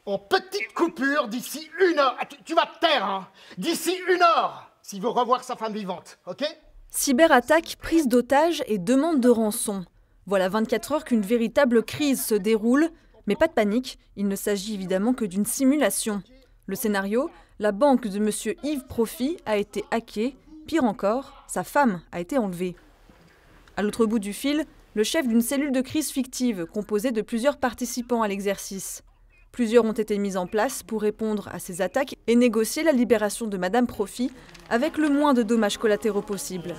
En petite coupure d'ici 1 heure. Ah, tu vas te taire, hein. D'ici 1 heure, s'il veut revoir sa femme vivante, ok? Cyberattaque, prise d'otage et demande de rançon. Voilà 24 heures qu'une véritable crise se déroule. Mais pas de panique, il ne s'agit évidemment que d'une simulation. Le scénario, la banque de M. Yves Profit a été hackée. Pire encore, sa femme a été enlevée. À l'autre bout du fil, le chef d'une cellule de crise fictive composée de plusieurs participants à l'exercice. Plusieurs ont été mis en place pour répondre à ces attaques et négocier la libération de Madame Profit avec le moins de dommages collatéraux possible.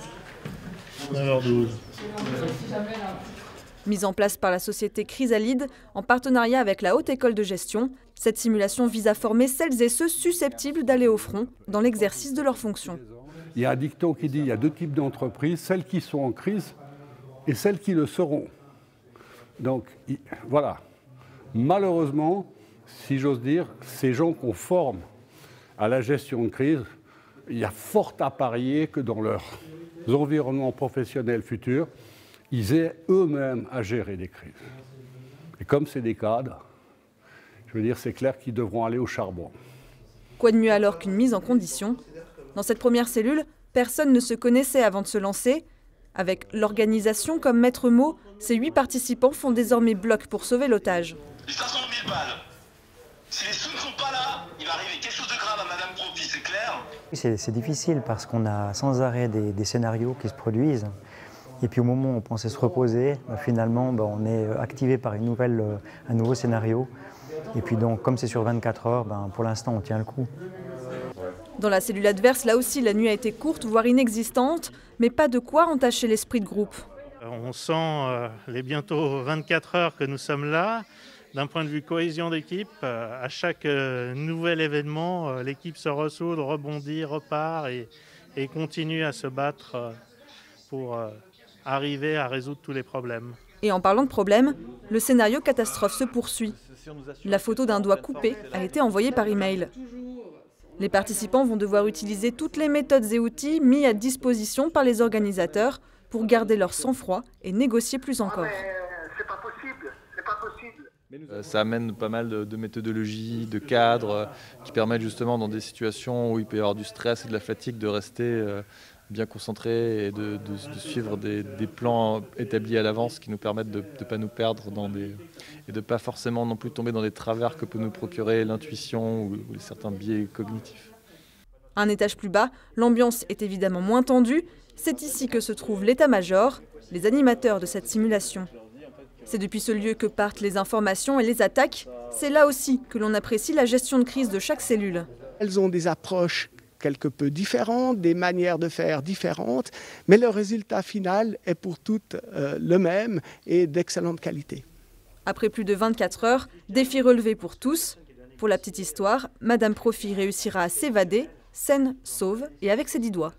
Mise en place par la société Chrysalide en partenariat avec la Haute École de Gestion, cette simulation vise à former celles et ceux susceptibles d'aller au front dans l'exercice de leurs fonctions. Il y a un dicton qui dit qu'il y a 2 types d'entreprises, celles qui sont en crise et celles qui le seront. Donc voilà, malheureusement, si j'ose dire, ces gens qu'on forme à la gestion de crise, il y a fort à parier que dans leurs environnements professionnels futurs, ils aient eux-mêmes à gérer des crises. Et comme c'est des cadres, je veux dire, c'est clair qu'ils devront aller au charbon. Quoi de mieux alors qu'une mise en condition? Dans cette première cellule, personne ne se connaissait avant de se lancer. Avec l'organisation comme maître mot, ces 8 participants font désormais bloc pour sauver l'otage. Les 500 000 balles. Si les sous ne sont pas là, il va arriver quelque chose de grave à Madame Profit, c'est clair? C'est difficile parce qu'on a sans arrêt des scénarios qui se produisent. Et puis au moment où on pensait se reposer, finalement on est activé par un nouveau scénario. Et puis donc comme c'est sur 24 heures, pour l'instant on tient le coup. Dans la cellule adverse, là aussi la nuit a été courte, voire inexistante, mais pas de quoi entacher l'esprit de groupe. On sent les bientôt 24 heures que nous sommes là. D'un point de vue cohésion d'équipe, à chaque nouvel événement, l'équipe se ressoude, rebondit, repart et continue à se battre pour arriver à résoudre tous les problèmes. Et en parlant de problèmes, le scénario catastrophe se poursuit. La photo d'un doigt coupé a été envoyée par email. Les participants vont devoir utiliser toutes les méthodes et outils mis à disposition par les organisateurs pour garder leur sang-froid et négocier plus encore. C'est pas possible, c'est pas possible. Ça amène pas mal de méthodologies, de cadres qui permettent justement dans des situations où il peut y avoir du stress et de la fatigue de rester bien concentré et de suivre des plans établis à l'avance qui nous permettent de ne pas nous perdre et de ne pas forcément non plus tomber dans des travers que peut nous procurer l'intuition ou certains biais cognitifs. Un étage plus bas, l'ambiance est évidemment moins tendue. C'est ici que se trouve l'état-major, les animateurs de cette simulation. C'est depuis ce lieu que partent les informations et les attaques. C'est là aussi que l'on apprécie la gestion de crise de chaque cellule. Elles ont des approches quelque peu différentes, des manières de faire différentes, mais le résultat final est pour toutes le même et d'excellente qualité. Après plus de 24 heures, défi relevé pour tous. Pour la petite histoire, Madame Profit réussira à s'évader, saine, sauve et avec ses 10 doigts.